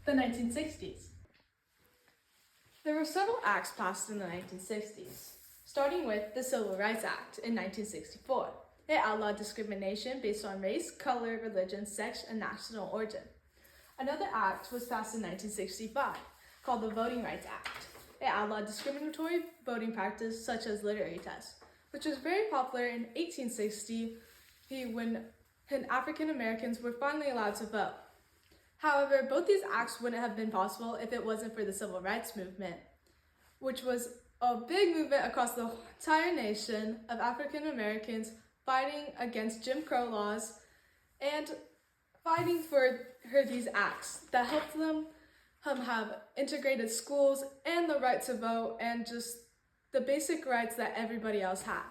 The 1960s. There were several acts passed in the 1960s, starting with the Civil Rights Act in 1964. It outlawed discrimination based on race, color, religion, sex, and national origin. Another act was passed in 1965, called the Voting Rights Act. It outlawed discriminatory voting practice such as literary tests, which was very popular in 1860 when African Americans were finally allowed to vote. However, both these acts wouldn't have been possible if it wasn't for the Civil Rights Movement, which was a big movement across the entire nation of African Americans fighting against Jim Crow laws and fighting for these acts that helped them have integrated schools and the right to vote and just the basic rights that everybody else had.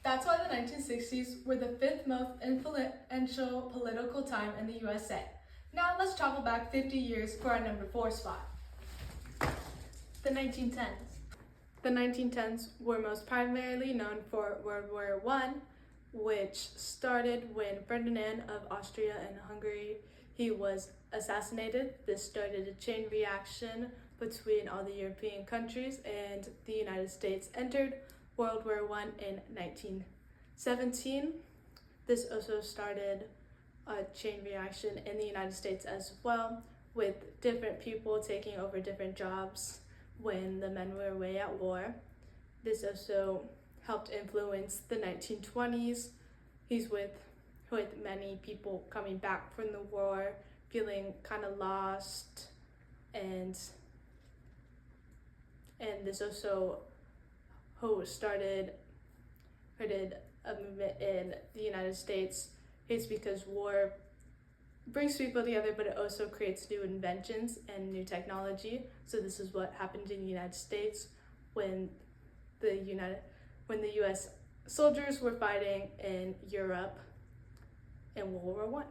That's why the 1960s were the fifth most influential political time in the USA. Now let's travel back 50 years for our number 4 spot. The 1910s. The 1910s were most primarily known for World War I, which started when Ferdinand of Austria and Hungary was assassinated. This started a chain reaction between all the European countries, and the United States entered World War I in 1917. This also started a chain reaction in the United States as well, with different people taking over different jobs when the men were away at war. This also helped influence the 1920s. He's with many people coming back from the war, feeling kind of lost, and this also started a movement in the United States. It's because war brings people together, but it also creates new inventions and new technology. So this is what happened in the United States when the U.S. soldiers were fighting in Europe in World War I.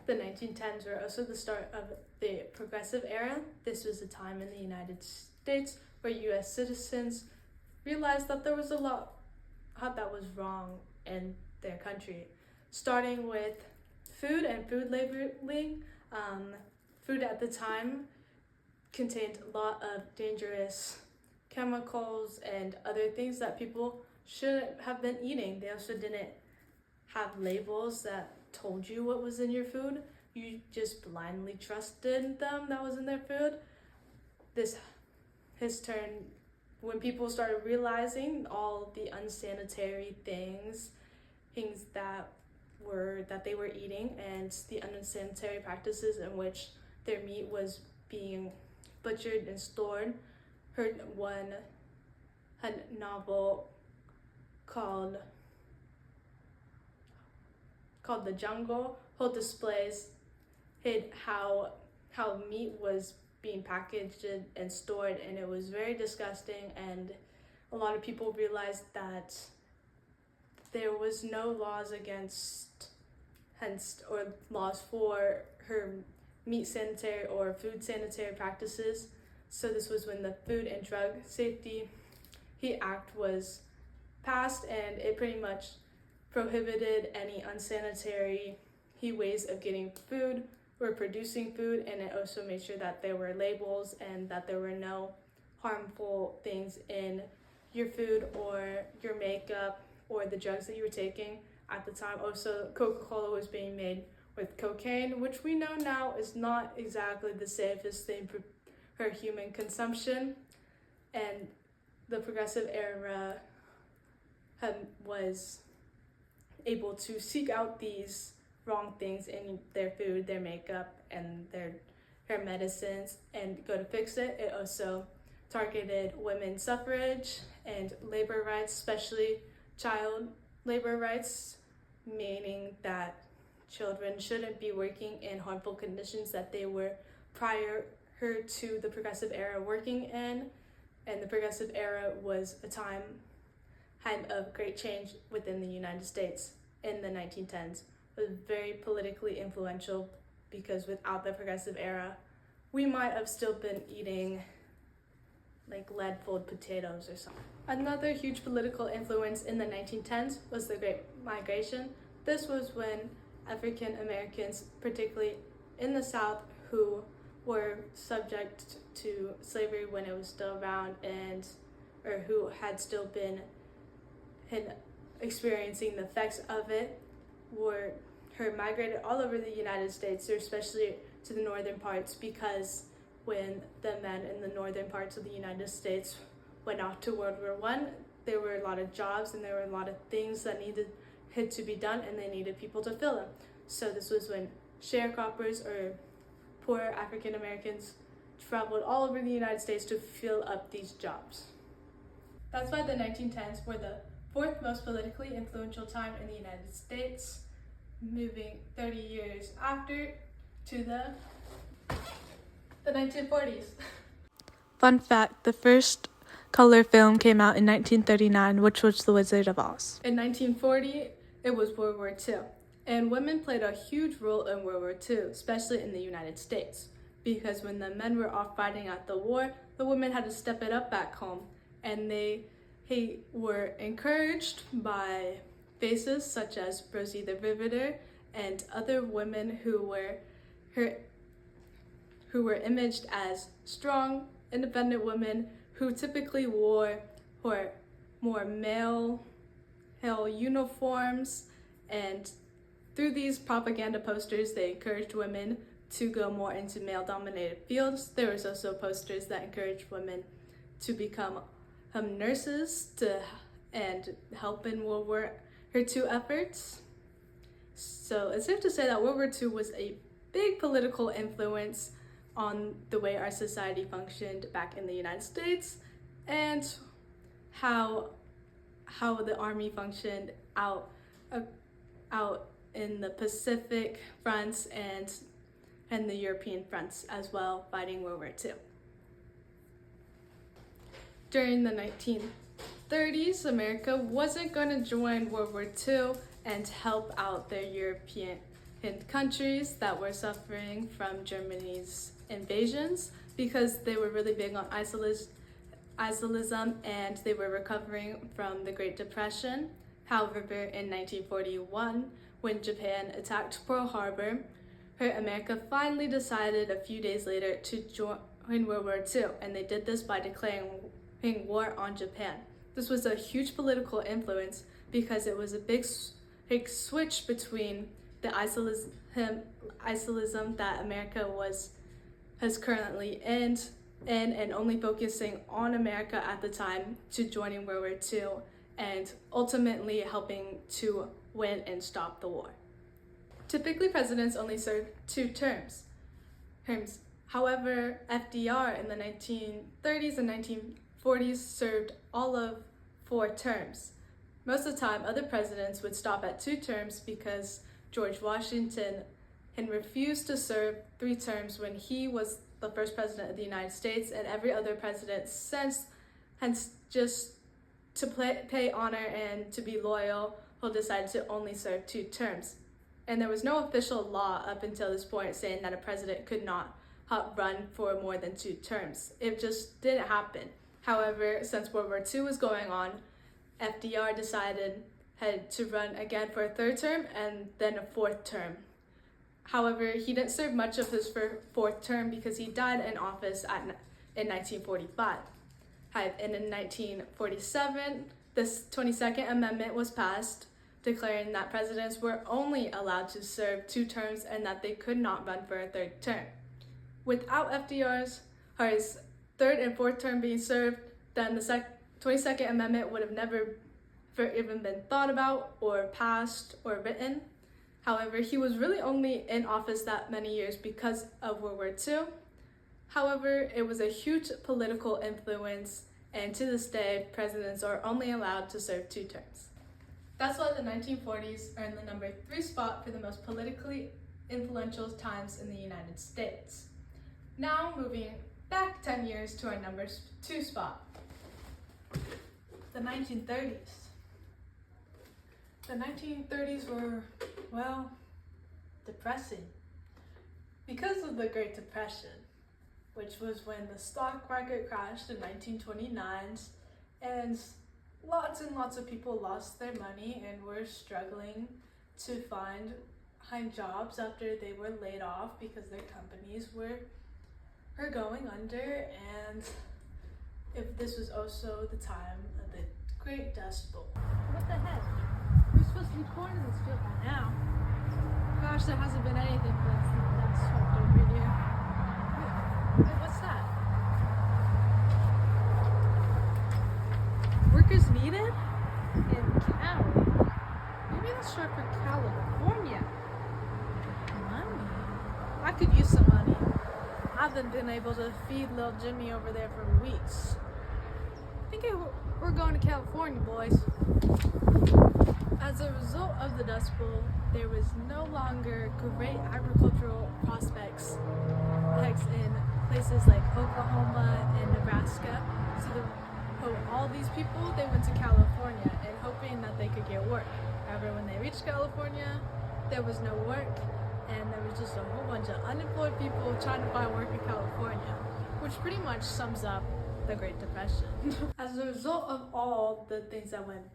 The 1910s were also the start of the Progressive Era. This was a time in the United States where U.S. citizens realized that there was a lot that was wrong in their country, starting with food and food labeling. Food at the time contained a lot of dangerous chemicals and other things that people shouldn't have been eating. They also didn't have labels that told you what was in your food. You just blindly trusted them that was in their food. His turn when people started realizing all the unsanitary things that they were eating, and the unsanitary practices in which their meat was being butchered and stored. Heard a novel called The Jungle, whole displays how meat was being packaged and stored, and it was very disgusting, and a lot of people realized that there was no laws or laws for her meat sanitary or food sanitary practices. So this was when the Food and Drug Safety Act was passed, and it pretty much prohibited any unsanitary ways of getting food or producing food, and it also made sure that there were labels and that there were no harmful things in your food or your makeup or the drugs that you were taking at the time. Also, Coca-Cola was being made with cocaine, which we know now is not exactly the safest thing for human consumption. And the Progressive Era was able to seek out these wrong things in their food, their makeup, and their medicines, and go to fix it. It also targeted women's suffrage and labor rights, especially child labor rights, meaning that children shouldn't be working in harmful conditions that they were prior to the Progressive Era working in. And the Progressive Era was a time of great change within the United States in the 1910s. It was very politically influential because without the Progressive Era, we might have still been eating like lead-filled potatoes or something. Another huge political influence in the 1910s was the Great Migration. This was when African Americans, particularly in the South, who were subject to slavery when it was still around or who had still been experiencing the effects of it were migrated all over the United States, or especially to the northern parts, because when the men in the northern parts of the United States went off to World War I, there were a lot of jobs and there were a lot of things that had to be done, and they needed people to fill them. So this was when sharecroppers or poor African Americans traveled all over the United States to fill up these jobs. That's why the 1910s were the fourth most politically influential time in the United States, moving 30 years after to the 1940s. Fun fact, the first color film came out in 1939, which was The Wizard of Oz. In 1940, it was World War II, and women played a huge role in World War II, especially in the United States, because when the men were off fighting at the war, the women had to step it up back home, and they were encouraged by faces such as Rosie the Riveter and other women who were imaged as strong, independent women who typically wore more male uniforms, and through these propaganda posters they encouraged women to go more into male-dominated fields. There was also posters that encouraged women to become nurses and help in World War II efforts. So it's safe to say that World War II was a big political influence on the way our society functioned back in the United States, and how the army functioned out in the Pacific fronts and the European fronts as well, fighting World War II. During the 1930s, America wasn't going to join World War II and help out their European countries that were suffering from Germany's invasions, because they were really big on isolationism and they were recovering from the Great Depression. However, in 1941, when Japan attacked Pearl Harbor, America finally decided a few days later to join World War II, and they did this by declaring war on Japan. This was a huge political influence because it was a big switch between the isolationism that America has currently in and only focusing on America at the time, to joining World War II and ultimately helping to win and stop the war. Typically, presidents only serve 2 terms. However, FDR in the 1930s and 1940s served all of 4 terms. Most of the time, other presidents would stop at 2 terms because George Washington had refused to serve 3 terms when he was the first president of the United States, and every other president since has just to pay honor and to be loyal will decide to only serve 2 terms. And there was no official law up until this point saying that a president could not run for more than 2 terms. It just didn't happen. However, since World War II was going on, FDR had to run again for a 3rd term and then a 4th term. However, he didn't serve much of his 4th term because he died in office in 1945. And in 1947, this 22nd Amendment was passed, declaring that presidents were only allowed to serve 2 terms and that they could not run for a 3rd term. Without FDR's 3rd and 4th term being served, then the 22nd Amendment would have never even been thought about or passed or written. However, he was really only in office that many years because of World War II. However, it was a huge political influence, and to this day, presidents are only allowed to serve 2 terms. That's why the 1940s earned the number 3 spot for the most politically influential times in the United States. Now moving back 10 years to our number 2 spot, the 1930s. The 1930s were, well, depressing because of the Great Depression, which was when the stock market crashed in 1929, and lots of people lost their money and were struggling to find jobs after they were laid off because their companies were going under, and if this was also the time of the Great Dust Bowl. What the heck? We're supposed to be corn in this field by now. Gosh, there hasn't been anything but dust swept over here. Wait, what's that? Workers needed? In Cali? Maybe that's short for California. Money? I could use some money. I haven't been able to feed little Jimmy over there for weeks. I think we're going to California, boys. As a result of the Dust Bowl, there was no longer great agricultural prospects in places like Oklahoma and Nebraska. So all these people, they went to California and hoping that they could get work. However, when they reached California, there was no work, and there was just a whole bunch of unemployed people trying to find work in California, which pretty much sums up the Great Depression. As a result of all the things that went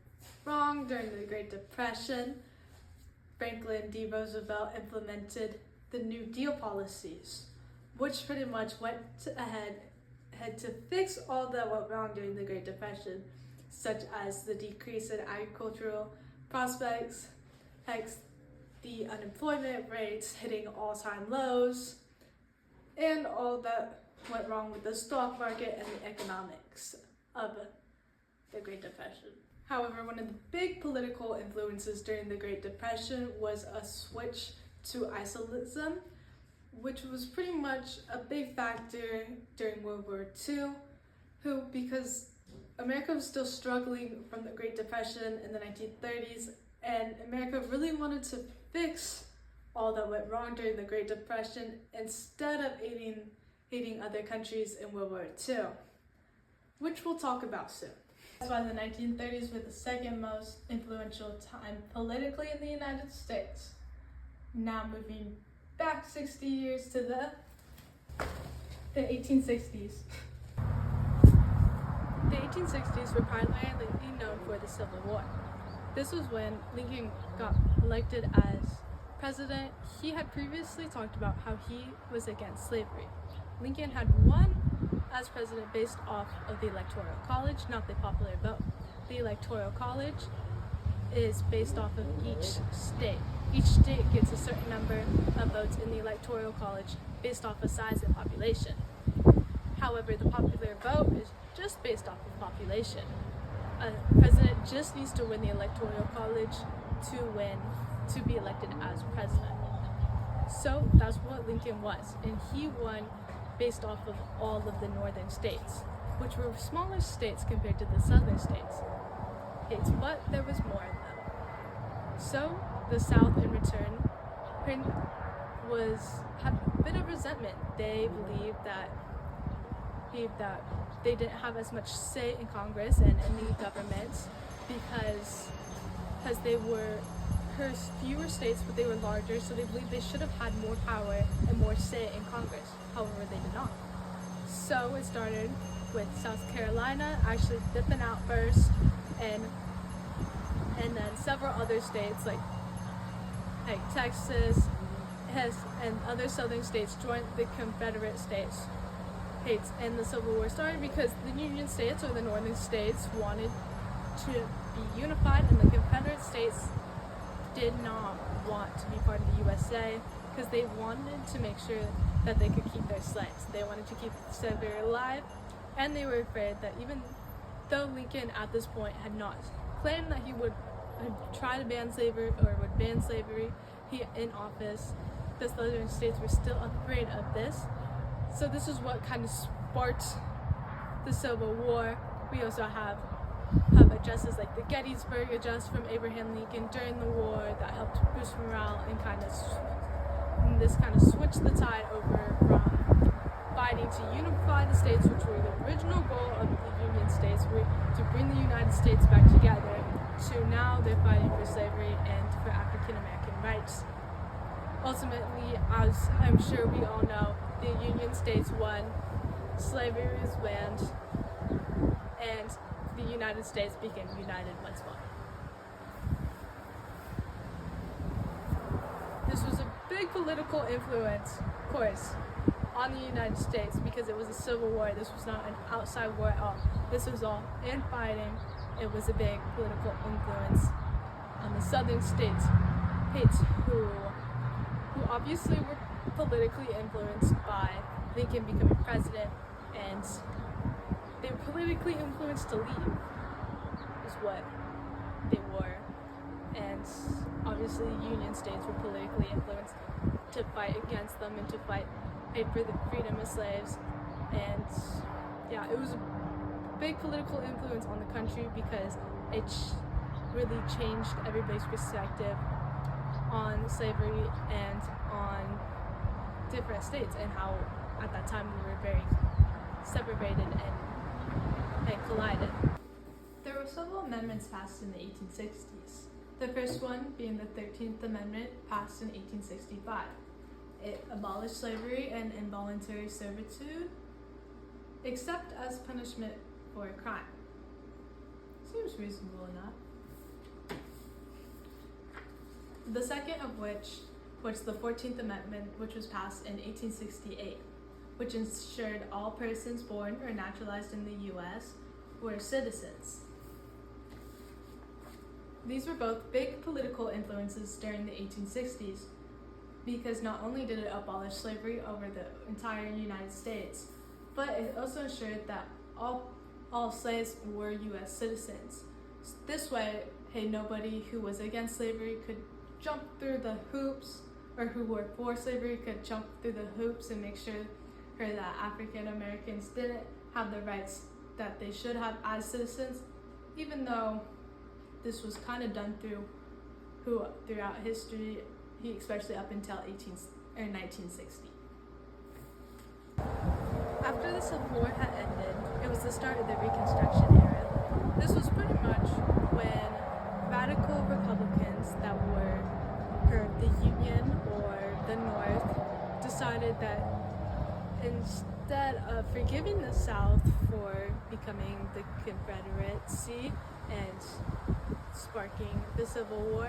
wrong during the Great Depression, Franklin D. Roosevelt implemented the New Deal policies, which pretty much went ahead to fix all that went wrong during the Great Depression, such as the decrease in agricultural prospects, the unemployment rates hitting all-time lows, and all that went wrong with the stock market and the economics of the Great Depression. However, one of the big political influences during the Great Depression was a switch to isolism, which was pretty much a big factor during World War II, because America was still struggling from the Great Depression in the 1930s, and America really wanted to fix all that went wrong during the Great Depression instead of aiding other countries in World War II, which we'll talk about soon. That's why the 1930s were the second most influential time politically in the United States. Now moving back 60 years to the 1860s. The 1860s were primarily known for the Civil War. This was when Lincoln got elected as president. He had previously talked about how he was against slavery. Lincoln had won as president based off of the Electoral College, not the popular vote. The Electoral College is based off of each state. Each state gets a certain number of votes in the Electoral College based off of size and population. However, the popular vote is just based off of population. A president just needs to win the Electoral College to be elected as president. So that's what Lincoln was, and he won based off of all of the northern states, which were smaller states compared to the southern states, but there was more of them. So the South in return had a bit of resentment. They believed that they didn't have as much say in Congress and in the government because they were fewer states, but they were larger, so they believed they should have had more power and more say in Congress. However, they did not. So it started with South Carolina actually dipping out first, and then several other states like Texas and other southern states joined the Confederate states. And the Civil War started because the Union states, or the northern states, wanted to be unified, and the Confederate states did not want to be part of the USA because they wanted to make sure that they could keep their slaves. They wanted to keep slavery alive, and they were afraid that even though Lincoln at this point had not claimed that he would try to ban slavery or would ban slavery in office, the southern states were still afraid of this. So this is what kind of sparked the Civil War. We also have addresses like the Gettysburg Address from Abraham Lincoln during the war that helped boost morale and this kind of switched the tide over from fighting to unify the states, which were the original goal of the Union states, to bring the United States back together, to now they're fighting for slavery and for African American rights. Ultimately, as I'm sure we all know, the Union states won, slavery was banned, and the United States became united once more. This political influence, of course, on the United States because it was a civil war. This was not an outside war at all. This was all infighting. It was a big political influence on the southern states who obviously were politically influenced by Lincoln becoming president, and they were politically influenced to leave, is what they were. And obviously Union states were politically influenced to fight against them and to fight for the freedom of slaves. And yeah, it was a big political influence on the country because it really changed everybody's perspective on slavery and on different states, and how at that time we were very separated and collided. There were several amendments passed in the 1860s. The first one being the 13th Amendment, passed in 1865. It abolished slavery and involuntary servitude, except as punishment for a crime. Seems reasonable enough. The second of which was the 14th Amendment, which was passed in 1868, which ensured all persons born or naturalized in the U.S. were citizens. These were both big political influences during the 1860s, because not only did it abolish slavery over the entire United States, but it also ensured that all slaves were U.S. citizens. This way, nobody who was against slavery could jump through the hoops, or who were for slavery could jump through the hoops and make sure that African Americans didn't have the rights that they should have as citizens, even though this was kind of done throughout history, especially up until 1960. After the Civil War had ended, it was the start of the Reconstruction era. This was pretty much when radical Republicans that were the Union or the North decided that instead of forgiving the South for becoming the Confederacy and sparking the Civil War,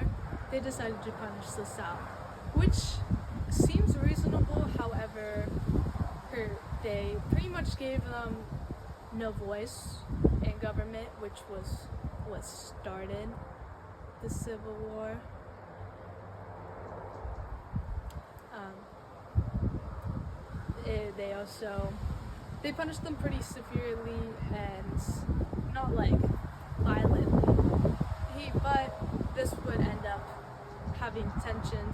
they decided to punish the South, which seems reasonable. However, they pretty much gave them no voice in government, which was what started the Civil War. They punished them pretty severely and not like violently, but this would end up having tension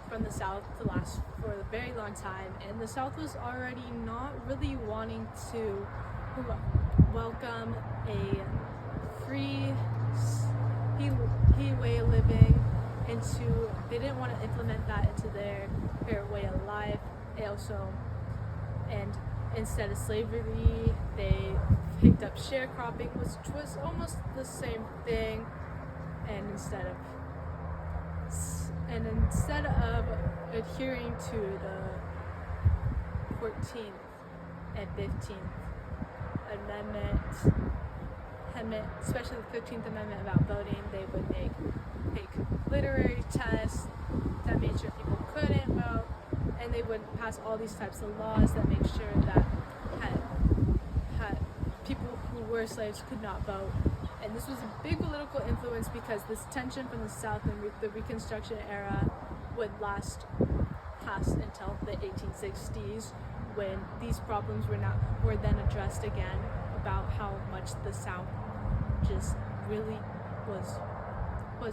from the South to last for a very long time, and the South was already not really wanting to welcome a free way of living they didn't want to implement that into their way of life. And instead of slavery, they picked up sharecropping, which was almost the same thing. And instead of adhering to the 14th and 15th Amendment, especially the 15th Amendment about voting, they would make literary tests that made sure people couldn't vote, and they would pass all these types of laws that make sure that had people who were slaves could not vote. And this was a big political influence because this tension from the South and the Reconstruction era would last past until the 1860s, when these problems were then addressed again, about how much the South just really was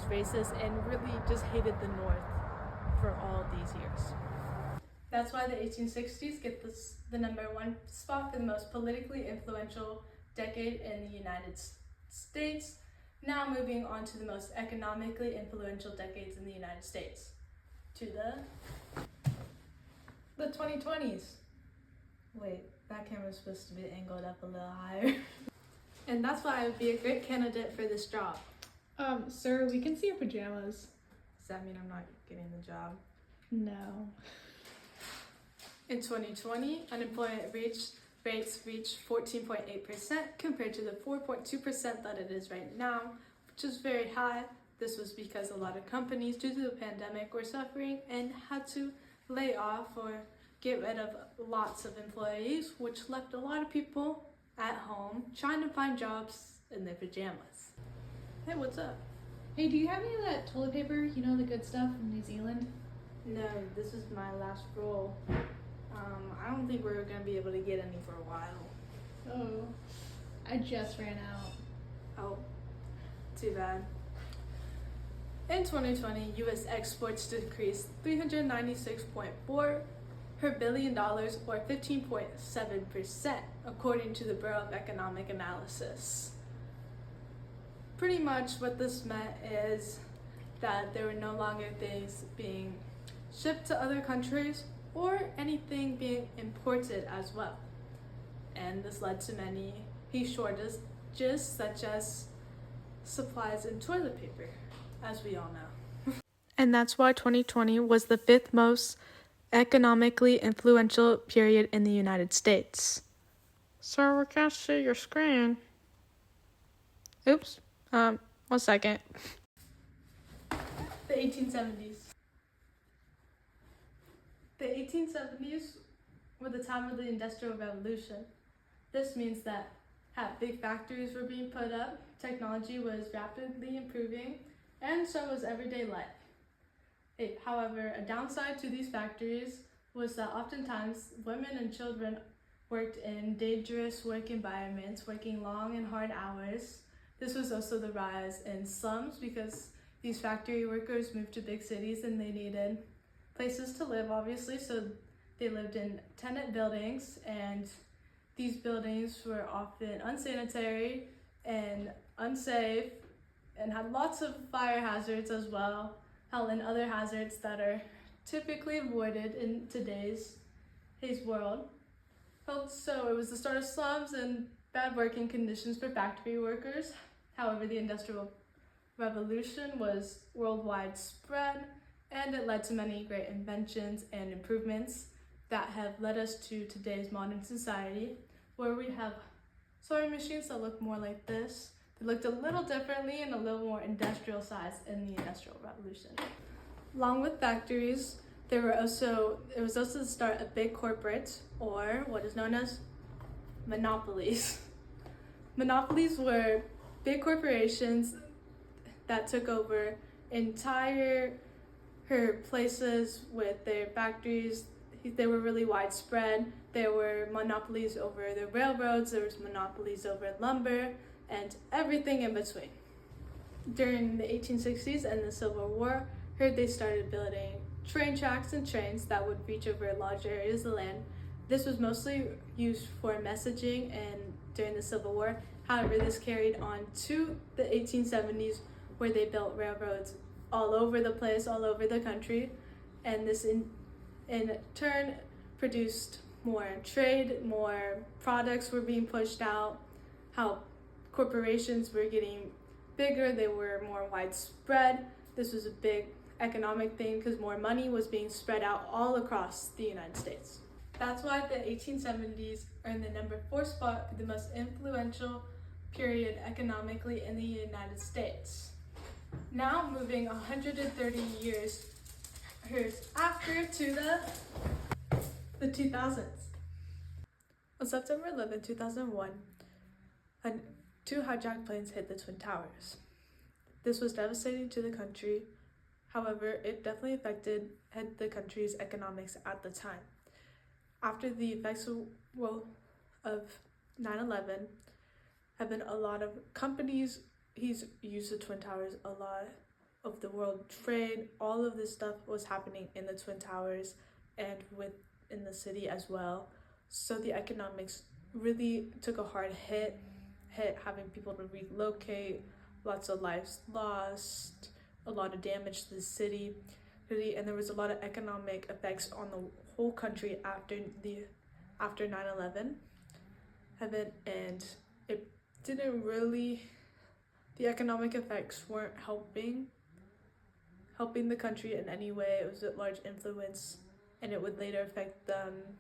racist and really just hated the North for all these years. That's why the 1860s get the number one spot for the most politically influential decade in the United States. Now moving on to the most economically influential decades in the United States, to the 2020s. Wait, that camera's supposed to be angled up a little higher. And that's why I would be a great candidate for this job. Sir, we can see your pajamas. Does that mean I'm not getting the job? No. In 2020, unemployment rates reached 14.8% compared to the 4.2% that it is right now, which is very high. This was because a lot of companies, due to the pandemic, were suffering and had to lay off or get rid of lots of employees, which left a lot of people at home trying to find jobs in their pajamas. Hey, what's up? Hey, do you have any of that toilet paper? You know, the good stuff from New Zealand? No, this is my last roll. I don't think we're gonna be able to get any for a while. Oh, I just ran out. Oh, too bad. In 2020, U.S. exports decreased $396.4 billion, or 15.7%, according to the Bureau of Economic Analysis. Pretty much what this meant is that there were no longer things being shipped to other countries or anything being imported as well. And this led to many shortages, such as supplies in toilet paper, as we all know. And that's why 2020 was the 5th most economically influential period in the United States. Sir, we can't see your screen. Oops. 1 second. The 1870s. The 1870s were the time of the Industrial Revolution. This means that big factories were being put up, technology was rapidly improving, and so was everyday life. However, a downside to these factories was that oftentimes women and children worked in dangerous work environments, working long and hard hours. This was also the rise in slums because these factory workers moved to big cities and they needed places to live, obviously, so they lived in tenant buildings, and these buildings were often unsanitary and unsafe and had lots of fire hazards as well, and other hazards that are typically avoided in today's world. So it was the start of slums and bad working conditions for factory workers. However, the Industrial Revolution was worldwide spread, and it led to many great inventions and improvements that have led us to today's modern society, where we have sewing machines that look more like this. They looked a little differently and a little more industrial sized in the Industrial Revolution. Along with factories, it was also the start of big corporates, or what is known as monopolies. Monopolies were big corporations that took over entire places with their factories. They were really widespread. There were monopolies over the railroads, there was monopolies over lumber, and everything in between. During the 1860s and the Civil War, they started building train tracks and trains that would reach over large areas of land. This was mostly used for messaging and during the Civil War. However, this carried on to the 1870s, where they built railroads all over the place, all over the country, and this in turn produced more trade, more products were being pushed out, how corporations were getting bigger, they were more widespread. This was a big economic thing because more money was being spread out all across the United States. That's why the 1870s are in the number 4 spot for the most influential period economically in the United States. Now moving 130 years after to the 2000s. On September 11, 2001, 2 hijacked planes hit the Twin Towers. This was devastating to the country. However, it definitely affected the country's economics at the time. After the effects of 9/11, have been a lot of companies used the Twin Towers a lot of the world trade. All of this stuff was happening in the Twin Towers and within the city as well. So the economics really took a hard hit having people to relocate, lots of lives lost, a lot of damage to the city, and there was a lot of economic effects on the whole country after 9/11, and it didn't really, the economic effects weren't helping the country in any way. It was a large influence, and it would later affect them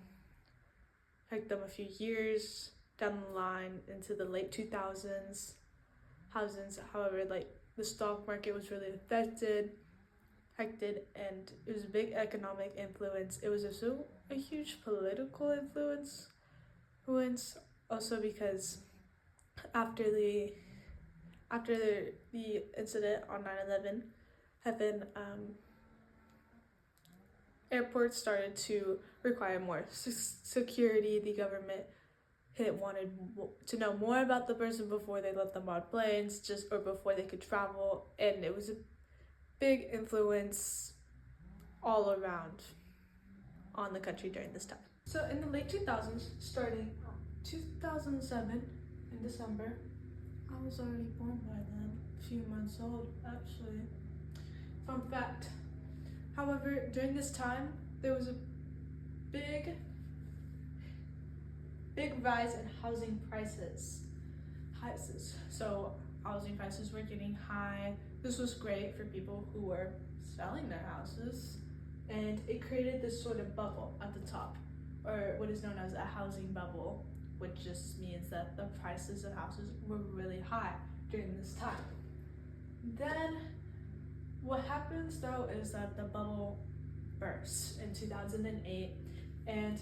a few years down the line into the late 2000s. However, the stock market was really affected, and it was a big economic influence. It was also a huge political influence also because after the incident on 9/11 happened, airports started to require more security. The government wanted to know more about the person before they let them on planes, or before they could travel, and it was a big influence all around on the country during this time. So in the late 2000s, starting 2007 in December, I was already born by then, a few months old actually. Fun fact. However, during this time, there was a big rise in housing prices. So housing prices were getting high. This was great for people who were selling their houses, and it created this sort of bubble at the top, or what is known as a housing bubble, which just means that the prices of houses were really high during this time. Then what happens though is that the bubble bursts in 2008, and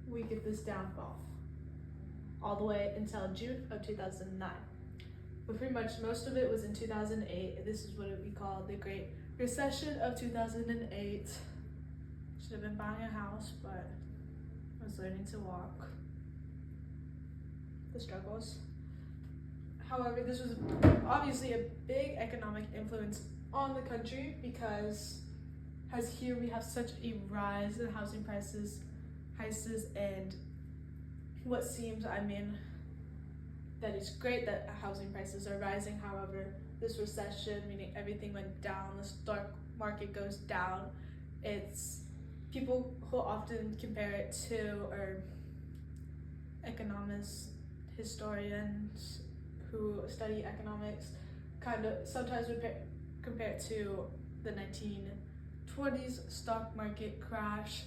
we get this downfall all the way until June of 2009. But pretty much most of it was in 2008. This is what we call the Great Recession of 2008. Should have been buying a house, but I was learning to walk. The struggles. However, this was obviously a big economic influence on the country because as here we have such a rise in housing prices, and what seems, that is great that housing prices are rising. However, this recession, meaning everything went down, the stock market goes down. People who often compare it to, or economists, historians who study economics, kind of sometimes would compare it to the 1920s stock market crash.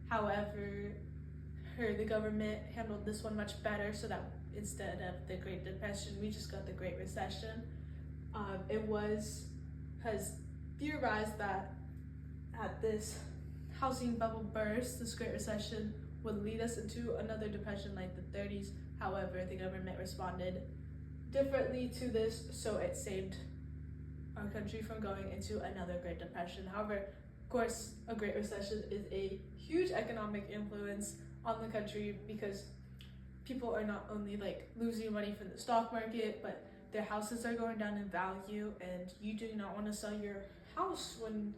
However, the government handled this one much better, so that instead of the Great Depression, we just got the Great Recession. It has theorized that at this housing bubble burst, this Great Recession would lead us into another depression like the 30s. However, the government responded differently to this, so it saved our country from going into another Great Depression. However, of course, a Great Recession is a huge economic influence on the country because people are not only like losing money from the stock market, but their houses are going down in value, and you do not want to sell your house when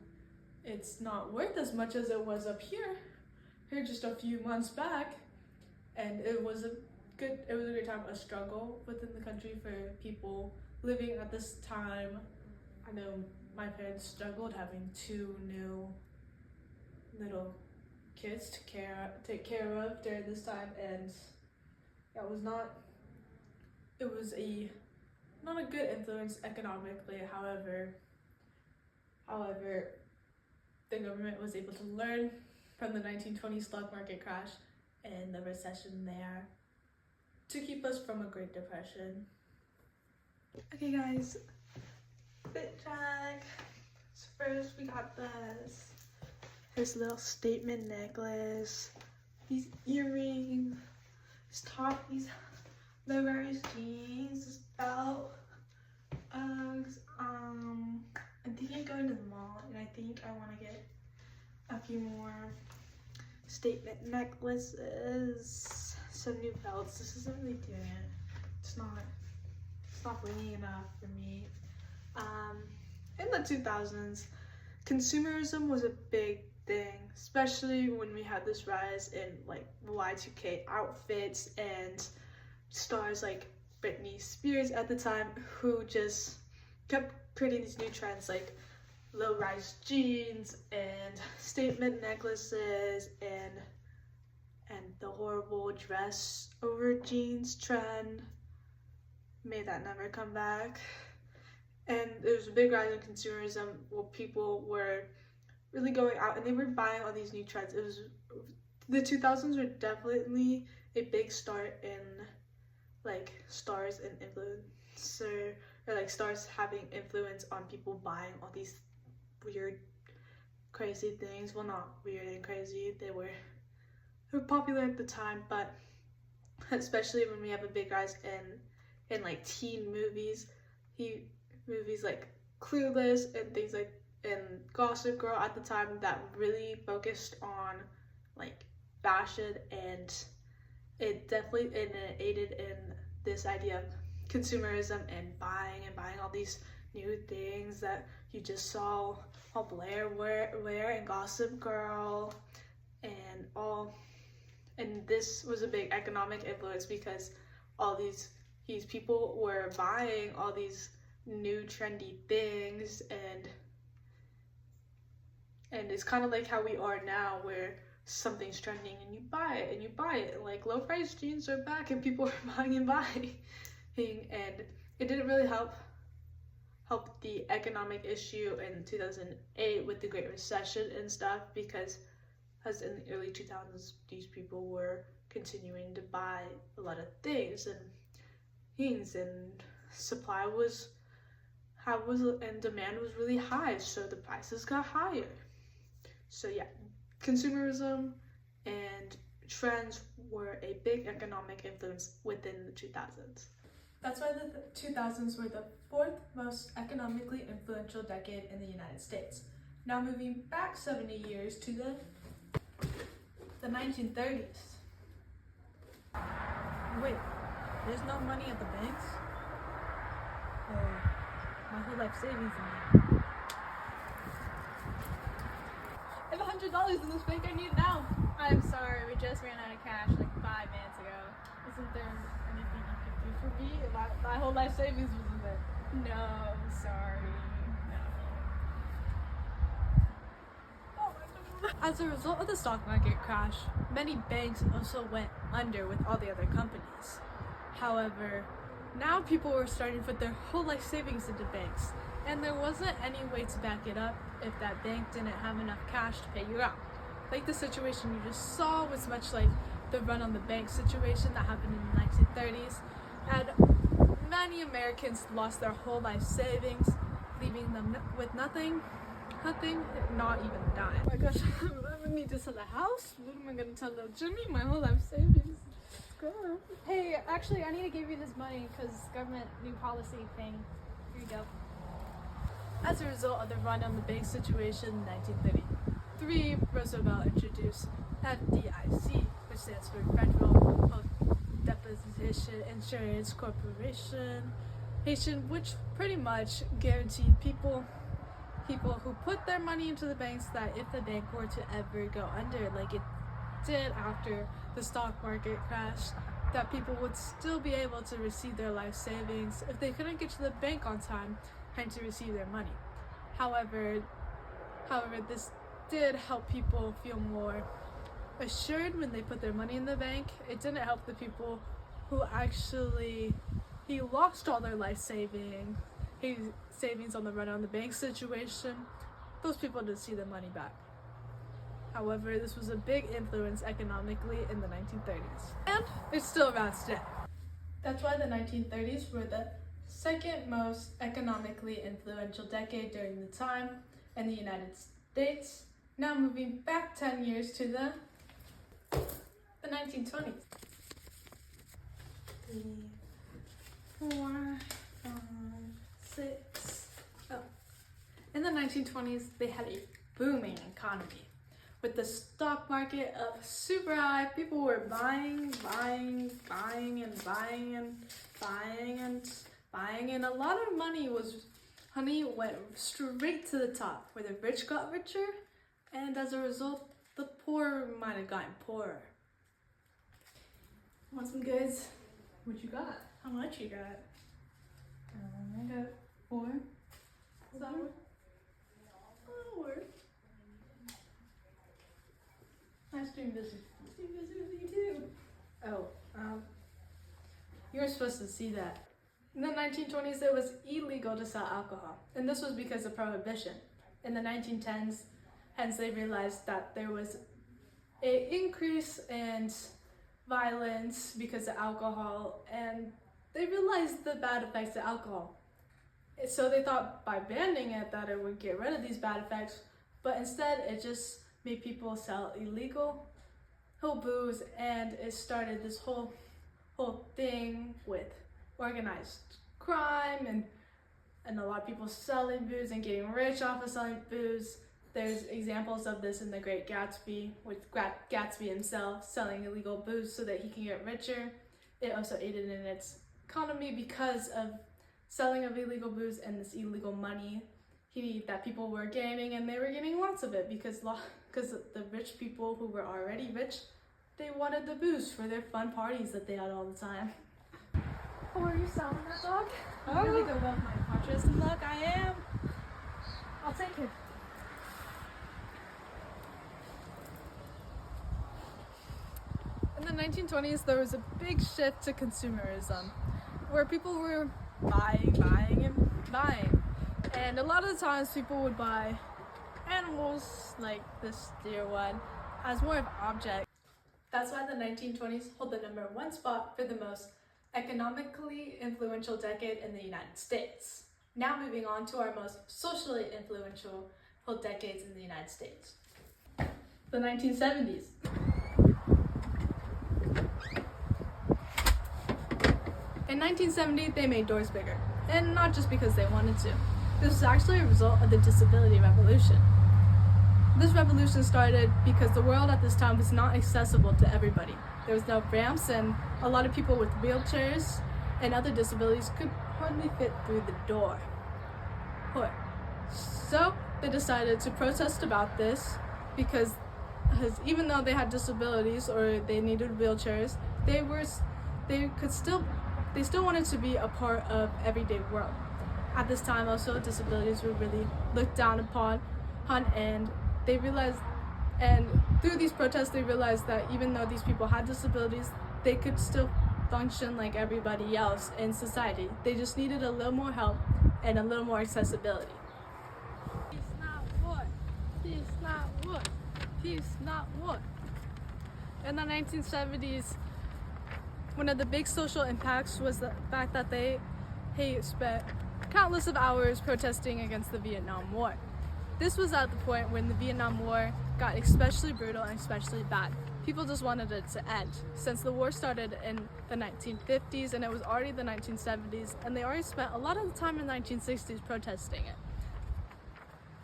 it's not worth as much as it was up here just a few months back. And it was a good time, a struggle within the country for people living at this time. I know my parents struggled having 2 new little kids to take care of during this time, and it was not a good influence economically. However, the government was able to learn from the 1920 stock market crash and the recession there to keep us from a Great Depression. Okay guys, fit check. So first we got this little statement necklace, these earrings, this top, these low-rise jeans, this belt, Uggs. I'm thinking of going to the mall, and I think I want to get a few more statement necklaces, some new belts. This isn't really doing it. It's not ringing enough for me. In the 2000s, consumerism was a big thing, especially when we had this rise in like Y2K outfits and stars like Britney Spears at the time, who just kept creating these new trends like low-rise jeans and statement necklaces and the horrible dress over jeans trend. May that never come back. And there was a big rise in consumerism where people were really going out and they were buying all these new trends. The 2000s were definitely a big start in like stars and influencer, or like stars having influence on people buying all these weird, crazy things. Well, not weird and crazy. They were popular at the time, but especially when we have a big rise in like teen movies, movies like Clueless and things like, and Gossip Girl at the time, that really focused on like fashion, and it definitely aided in this idea of consumerism and buying all these new things that you just saw all Blair wear and Gossip Girl and all. And this was a big economic influence because all these people were buying all these new trendy things, and it's kind of like how we are now, where something's trending and you buy it. Like low price jeans are back and people are buying, and it didn't really help the economic issue in 2008 with the Great Recession and stuff, because as in the early 2000s, these people were continuing to buy a lot of things, and supply was and demand was really high, so the prices got higher. So yeah, consumerism and trends were a big economic influence within the 2000s. That's why the 2000s were the fourth most economically influential decade in the United States. Now moving back 70 years to the 1930s. Wait, there's no money at the banks? Oh, my whole life savings in there. I have $100 in this bank, I need it now. I'm sorry, we just ran out of cash like 5 minutes ago. Isn't there anything you could do for me? My whole life savings was in there. No, sorry. As a result of the stock market crash, many banks also went under with all the other companies. However, now people were starting to put their whole life savings into banks, and there wasn't any way to back it up if that bank didn't have enough cash to pay you out. Like the situation you just saw was much like the run on the bank situation that happened in the 1930s, and many Americans lost their whole life savings, leaving them with nothing, not even a dime. Oh my gosh, I need to sell the house. What am I gonna tell little Jimmy? My whole life savings. Hey, actually, I need to give you this money because government new policy thing. Here you go. As a result of the run on the bank situation in 1933, Roosevelt introduced FDIC, which stands for Federal Deposit Insurance Corporation, which pretty much guaranteed people who put their money into the banks that if the bank were to ever go under, like it did after the stock market crashed, that people would still be able to receive their life savings if they couldn't get to the bank on time and to receive their money. However, this did help people feel more assured when they put their money in the bank. It didn't help the people who actually lost all their life savings on the run on the bank situation. Those people didn't see their money back. However, this was a big influence economically in the 1930s, and it's still around today. That's why the 1930s were the second most economically influential decade during the time in the United States. Now moving back 10 years to the 1920s. 3, 4, 5, 6. Oh. In the 1920s, they had a booming economy. With the stock market up super high, people were buying, and a lot of money went straight to the top, where the rich got richer, and as a result, the poor might have gotten poorer. Want some goods? What you got? How much you got? I got 4. Is that work? That'll work. Nice doing business. Doing business with you too. Oh, you were supposed to see that. In the 1920s, it was illegal to sell alcohol, and this was because of prohibition. In the 1910s, hence they realized that there was an increase and violence because of alcohol, and they realized the bad effects of alcohol. So they thought by banning it that it would get rid of these bad effects, but instead it just made people sell illegal booze, and it started this whole thing with organized crime and a lot of people selling booze and getting rich off of selling booze. There's examples of this in The Great Gatsby, with Gatsby himself selling illegal booze so that he can get richer. It also aided in its economy because of selling of illegal booze and this illegal money that people were gaining, and they were getting lots of it because the rich people who were already rich, they wanted the booze for their fun parties that they had all the time. Oh, are you selling that dog? I'm really good with my punches. Look, I am. I'll take it. In the 1920s, there was a big shift to consumerism, where people were buying. And a lot of the times people would buy animals, like this deer one, as more of an object. That's why the 1920s hold the #1 spot for the most economically influential decade in the United States. Now moving on to our most socially influential decades in the United States. The 1970s. In 1970, they made doors bigger, and not just because they wanted to. This was actually a result of the disability revolution. This revolution started because the world at this time was not accessible to everybody. There was no ramps, and a lot of people with wheelchairs and other disabilities could hardly fit through the door. So they decided to protest about this because even though they had disabilities or they needed wheelchairs, they still wanted to be a part of everyday world. At this time also, disabilities were really looked down upon, and they realized, and through these protests they realized that even though these people had disabilities, they could still function like everybody else in society. They just needed a little more help and a little more accessibility. Peace, not war. Peace, not war. Peace, not war. In the 1970s, one of the big social impacts was the fact that they spent countless of hours protesting against the Vietnam War. This was at the point when the Vietnam War got especially brutal and especially bad. People just wanted it to end, since the war started in the 1950s and it was already the 1970s, and they already spent a lot of the time in the 1960s protesting it.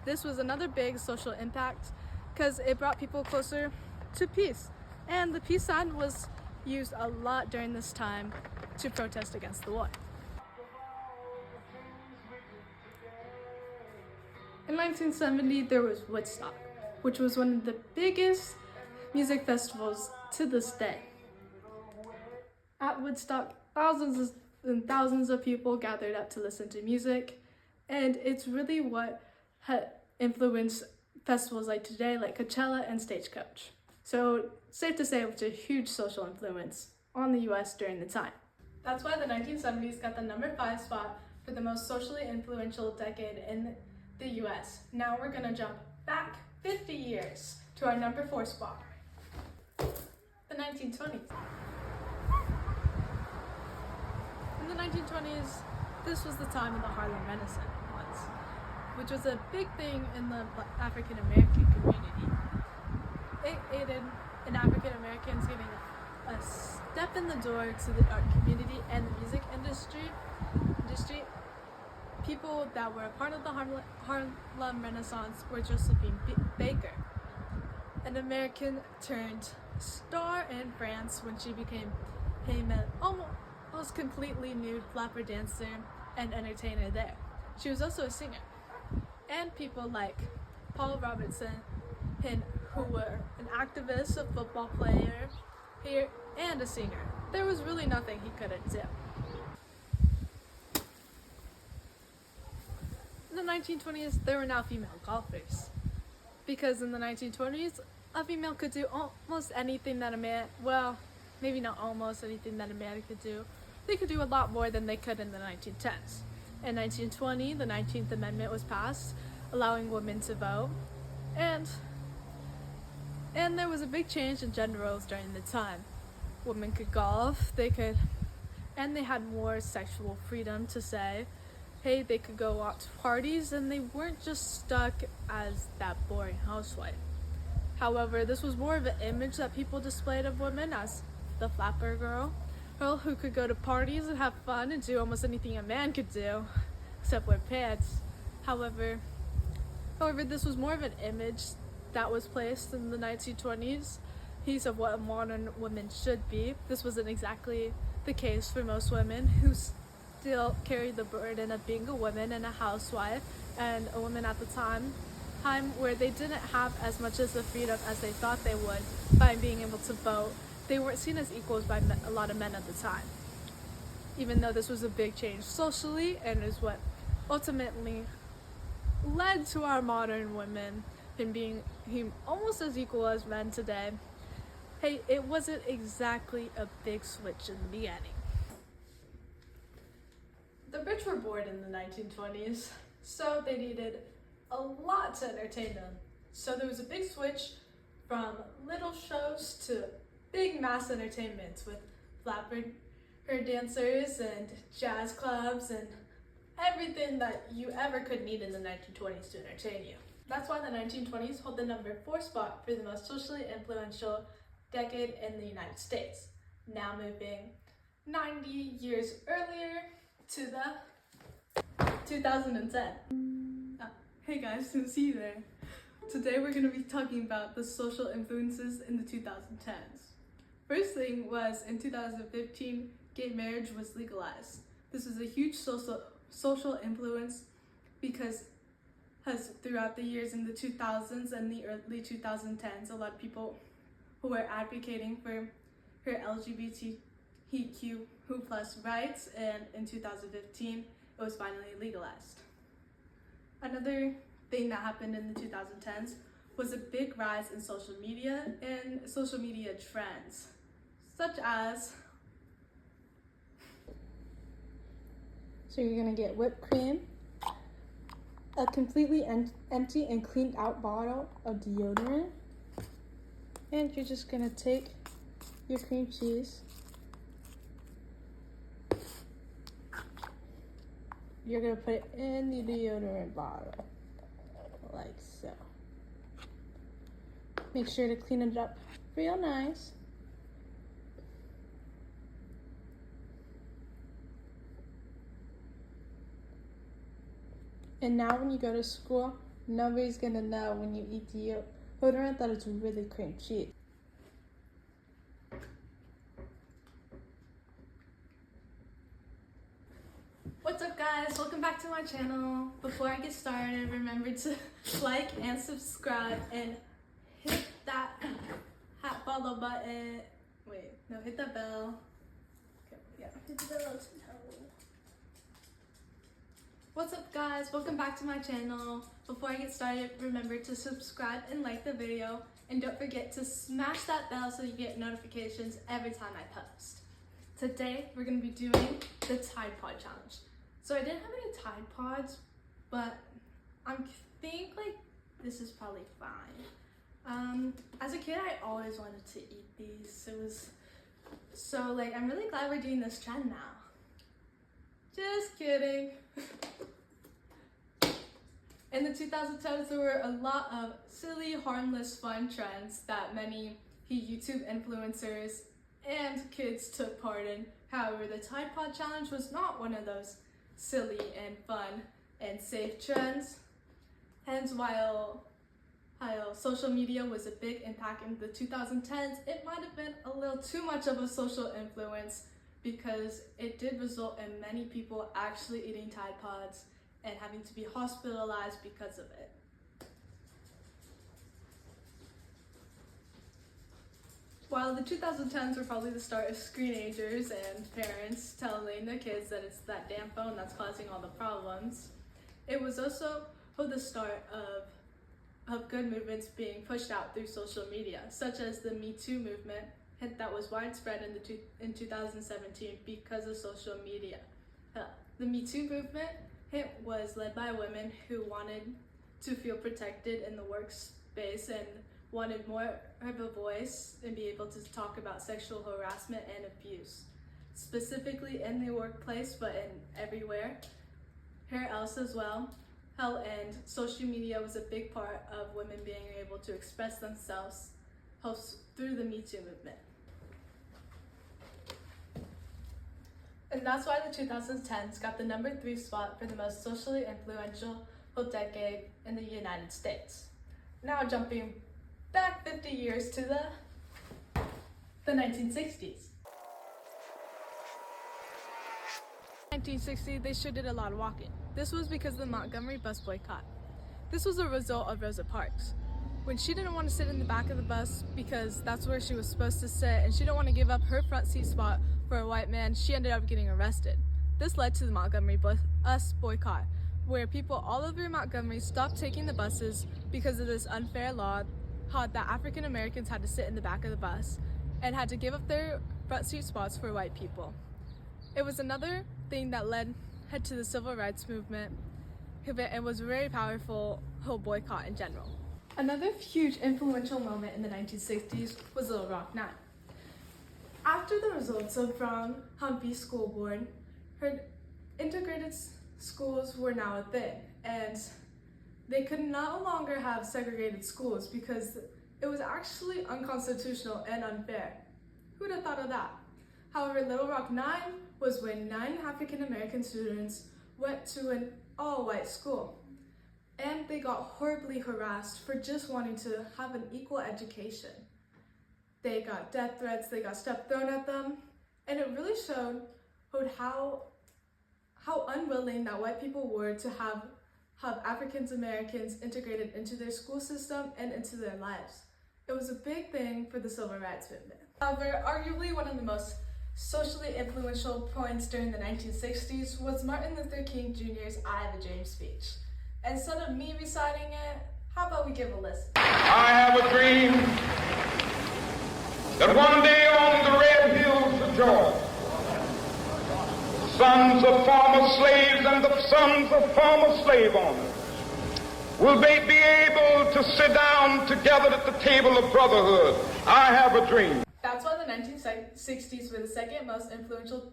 This was another big social impact because it brought people closer to peace, and the peace sign was used a lot during this time to protest against the war. In 1970, there was Woodstock, which was one of the biggest music festivals to this day. At Woodstock, thousands and thousands of people gathered up to listen to music, and it's really what had influenced festivals like today, like Coachella and Stagecoach. So, safe to say it was a huge social influence on the US during the time. That's why the 1970s got the #5 spot for the most socially influential decade in the US. Now we're gonna jump back 50 years to our #4 spot, the 1920s. In the 1920s, this was the time of the Harlem Renaissance, which was a big thing in the African American community. It aided in African Americans getting a step in the door to the art community and the music industry. People that were a part of the Harlem Renaissance were Josephine Baker, an American turned star in France when she became an almost completely nude flapper dancer and entertainer there. She was also a singer. And people like Paul Robeson, who were an activist, a football player, and a singer. There was really nothing he couldn't do. In the 1920s, there were now female golfers. Because in the 1920s, a female could do almost anything that a man, well, maybe not almost anything that a man could do. They could do a lot more than they could in the 1910s. In 1920, the 19th Amendment was passed, allowing women to vote, and there was a big change in gender roles during the time. women could golf, and they had more sexual freedom to say, hey, they could go out to parties and they weren't just stuck as that boring housewife. However, this was more of an image that people displayed of women as the flapper girl who could go to parties and have fun and do almost anything a man could do, except wear pants. However, this was more of an image that was placed in the 1920s piece of what a modern woman should be. This wasn't exactly the case for most women who still carried the burden of being a woman and a housewife, and a woman at the time where they didn't have as much as the freedom as they thought they would by being able to vote. They weren't seen as equals by a lot of men at the time, even though this was a big change socially and is what ultimately led to our modern women in being almost as equal as men today. Hey, it wasn't exactly a big switch in the beginning. The rich were bored in the 1920s, so they needed a lot to entertain them. So there was a big switch from little shows to big mass entertainments with flapper dancers and jazz clubs and everything that you ever could need in the 1920s to entertain you. That's why the 1920s hold the number 4 spot for the most socially influential decade in the United States. Now moving 90 years earlier to the 2010. Hey guys, good to see you there. Today we're going to be talking about the social influences in the 2010s. First thing was, in 2015, gay marriage was legalized. This was a huge social influence because throughout the years in the 2000s and the early 2010s, a lot of people who were advocating for LGBTQ plus rights, and in 2015, it was finally legalized. Another thing that happened in the 2010s was a big rise in social media and social media trends, such as, so you're gonna get whipped cream, a completely empty and cleaned out bottle of deodorant, and you're just gonna take your cream cheese, you're gonna put it in the deodorant bottle, like so. Make sure to clean it up real nice. And now when you go to school, nobody's gonna know when you eat deodorant that it's really cream cheese. What's up guys, welcome back to my channel. Before I get started, remember to like and subscribe and hit that follow button. Hit the bell. Okay, yeah, hit the bell. What's up guys, welcome back to my channel. Before I get started, remember to subscribe and like the video, and don't forget to smash that bell so you get notifications every time I post. Today we're going to be doing the Tide Pod Challenge. So I didn't have any Tide Pods, but I think like this is probably fine. As a kid, I always wanted to eat these. So like I'm really glad we're doing this trend now. Just kidding. In the 2010s, there were a lot of silly, harmless, fun trends that many YouTube influencers and kids took part in. However, the Tide Pod Challenge was not one of those silly and fun and safe trends. Hence, while social media was a big impact in the 2010s, it might have been a little too much of a social influence because it did result in many people actually eating Tide Pods and having to be hospitalized because of it. While the 2010s were probably the start of screenagers and parents telling their kids that it's that damn phone that's causing all the problems, it was also the start of good movements being pushed out through social media, such as the Me Too movement that was widespread in 2017 because of social media. The Me Too movement was led by women who wanted to feel protected in the workspace and wanted more of a voice and be able to talk about sexual harassment and abuse, specifically in the workplace, but in everywhere, here else as well. Hell, and social media was a big part of women being able to express themselves through the Me Too movement. And that's why the 2010s got the #3 spot for the most socially influential decade in the United States. Now jumping back 50 years to the 1960s. 1960, they sure did a lot of walking. This was because of the Montgomery bus boycott. This was a result of Rosa Parks. When she didn't want to sit in the back of the bus because that's where she was supposed to sit, and she didn't want to give up her front seat spot for a white man, she ended up getting arrested. This led to the Montgomery bus boycott, where people all over Montgomery stopped taking the buses because of this unfair law that African Americans had to sit in the back of the bus and had to give up their front seat spots for white people. It was another thing that led to the civil rights movement and was a very powerful whole boycott in general. Another huge influential moment in the 1960s was Little Rock Nine. After the results of Brown-Humphreys School Board, her integrated schools were now a thing, and they could no longer have segregated schools because it was actually unconstitutional and unfair. Who'd have thought of that? However, Little Rock Nine was when 9 African American students went to an all-white school, and they got horribly harassed for just wanting to have an equal education. They got death threats, they got stuff thrown at them, and it really showed how unwilling that white people were to have African Americans integrated into their school system and into their lives. It was a big thing for the civil rights movement. However, arguably one of the most socially influential points during the 1960s was Martin Luther King Jr.'s I Have a Dream speech. Instead of me reciting it, how about we give a listen? I have a dream that one day on the red hills of Georgia, sons of former slaves and the sons of former slave owners will they be able to sit down together at the table of brotherhood. I have a dream. That's why the 1960s were the second most influential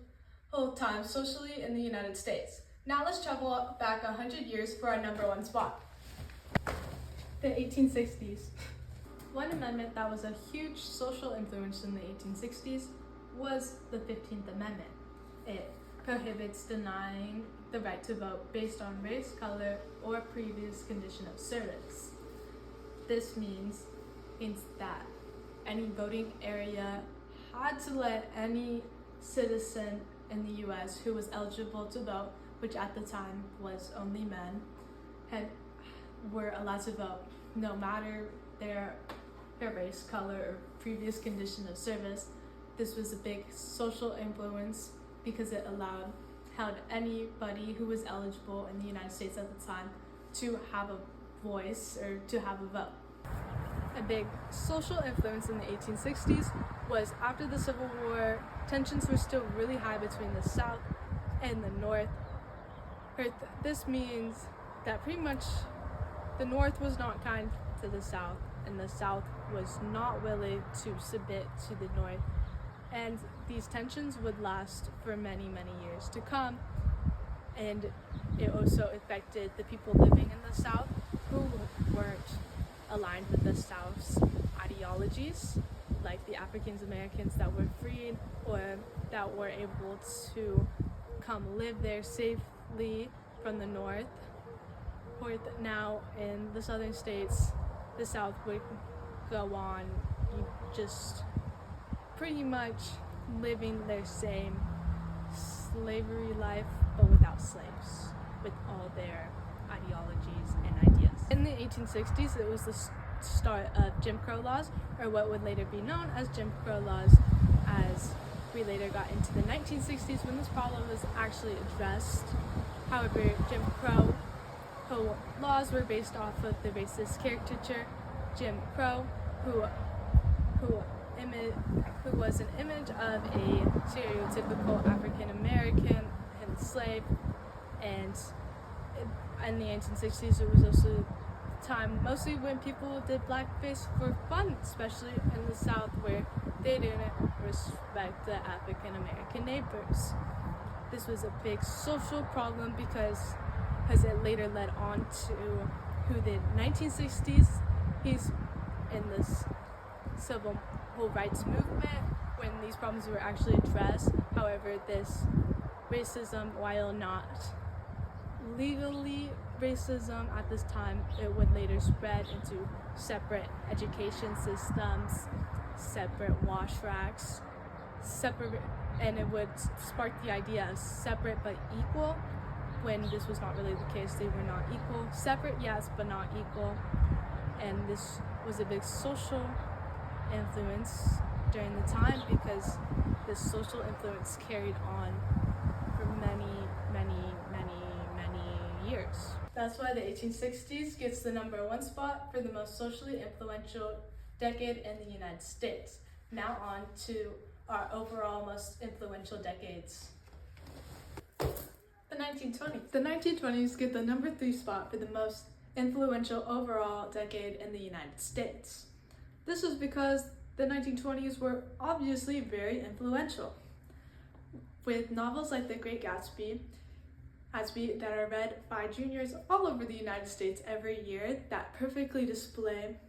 time socially in the United States. Now let's travel back 100 years for our #1 spot. The 1860s. One amendment that was a huge social influence in the 1860s was the 15th Amendment. It prohibits denying the right to vote based on race, color, or previous condition of service. This means that any voting area had to let any citizen in the US who was eligible to vote, which at the time was only men, were allowed to vote, no matter their race, color, or previous condition of service. This was a big social influence because it held anybody who was eligible in the United States at the time to have a voice or to have a vote. A big social influence in the 1860s was after the Civil War, tensions were still really high between the South and the North. This means that pretty much the North was not kind to the South, and the South was not willing to submit to the North. And these tensions would last for many, many years to come. And it also affected the people living in the South who weren't aligned with the South's ideologies, like the African Americans that were freed or that were able to come live there safely from the North. Now in the southern states, the South would go on just pretty much living their same slavery life, but without slaves, with all their ideologies and ideas. In the 1860s, it was the start of Jim Crow laws, or what would later be known as Jim Crow laws, as we later got into the 1960s when this problem was actually addressed. However, Jim Crow laws were based off of the racist caricature Jim Crow, who was an image of a stereotypical African American and slave, and in the 1860s it was also time, mostly when people did blackface for fun, especially in the South where they didn't respect the African American neighbors. This was a big social problem because it later led on to who the 1960s. He's in this civil rights movement when these problems were actually addressed. However, this racism, while not legally racism at this time, it would later spread into separate education systems, separate wash racks, and it would spark the idea of separate but equal, when this was not really the case. They were not equal. Separate, yes, but not equal. And this was a big social influence during the time because this social influence carried on for many years. That's why the 1860s gets the #1 spot for the most socially influential decade in the United States. Now on to our overall most influential decades. The 1920s. The 1920s get the #3 spot for the most influential overall decade in the United States. This was because the 1920s were obviously very influential, with novels like The Great Gatsby that are read by juniors all over the United States every year that perfectly display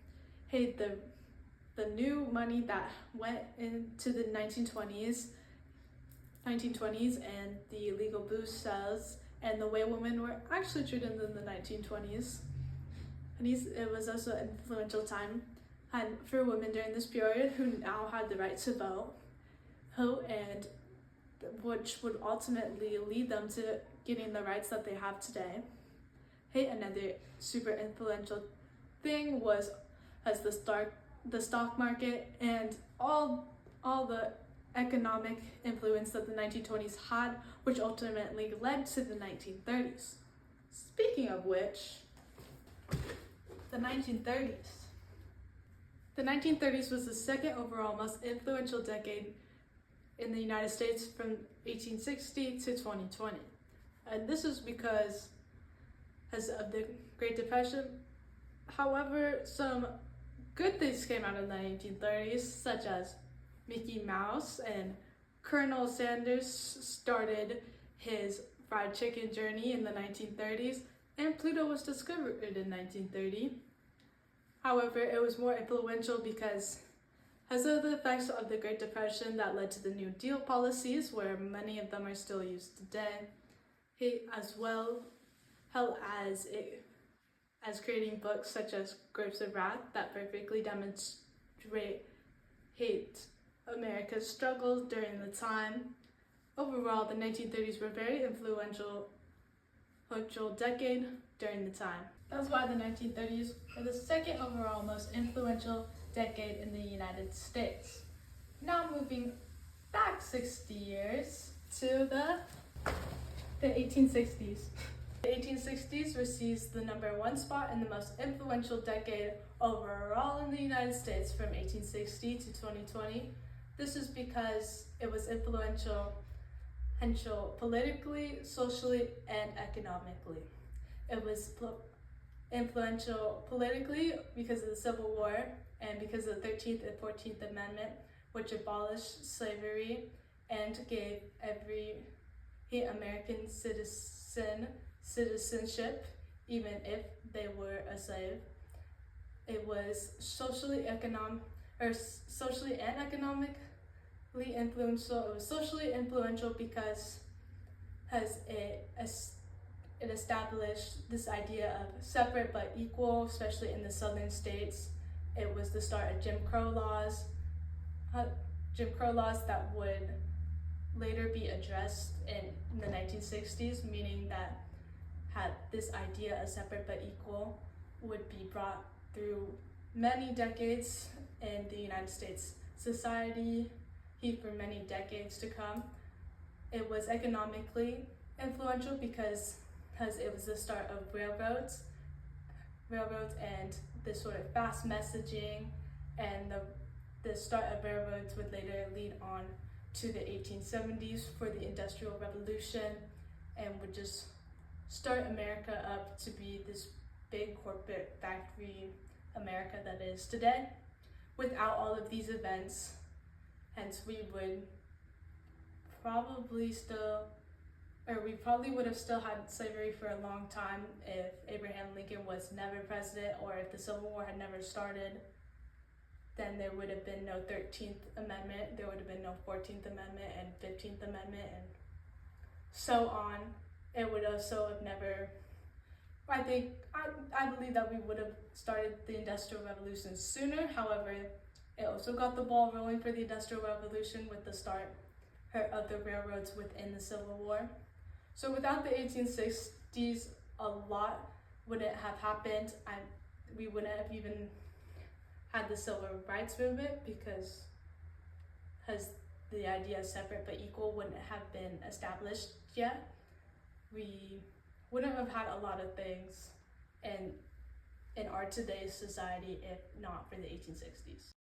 the new money that went into the 1920s and the illegal booze sales and the way women were actually treated in the 1920s. And it was also an influential time for women during this period who now had the right to vote, and which would ultimately lead them to getting the rights that they have today. Another super influential thing was the stock market and all the economic influence that the 1920s had, which ultimately led to the 1930s. Speaking of which, the 1930s. The 1930s was the second overall most influential decade in the United States from 1860 to 2020. And this is because of the Great Depression. However, some good things came out of the 1930s, such as Mickey Mouse and Colonel Sanders started his fried chicken journey in the 1930s, and Pluto was discovered in 1930. However, it was more influential because of the effects of the Great Depression that led to the New Deal policies, where many of them are still used today, as well as creating books such as Grapes of Wrath that perfectly demonstrate America's struggles during the time. Overall, the 1930s were a very influential decade during the time. That's why the 1930s are the second overall most influential decade in the United States. Now moving back 60 years to the 1860s. The 1860s receives the #1 spot in the most influential decade overall in the United States from 1860 to 2020. This is because it was influential politically, socially, and economically. It was influential politically because of the Civil War and because of the 13th and 14th Amendment, which abolished slavery and gave every American citizenship, even if they were a slave. It was socially and economically influential. It was socially influential because it established this idea of separate but equal, especially in the southern states. It was the start of Jim Crow laws that would later be addressed in the 1960s, meaning that this idea of separate but equal would be brought through many decades in the United States society for many decades to come. It was economically influential because it was the start of railroads and this sort of fast messaging, and the start of railroads would later lead on to the 1870s for the Industrial Revolution and would just start America up to be this big corporate factory America that is today. Without all of these events, hence we probably would have still had slavery for a long time if Abraham Lincoln was never president, or if the Civil War had never started. Then there would have been no 13th Amendment, there would have been no 14th Amendment and 15th Amendment, and so on. It would also have never, I believe that we would have started the Industrial Revolution sooner. However, it also got the ball rolling for the Industrial Revolution with the start of the railroads within the Civil War. So without the 1860s, a lot wouldn't have happened. We wouldn't have even had the Civil Rights Movement because the idea of separate but equal wouldn't have been established yet. We wouldn't have had a lot of things in our today's society if not for the 1860s.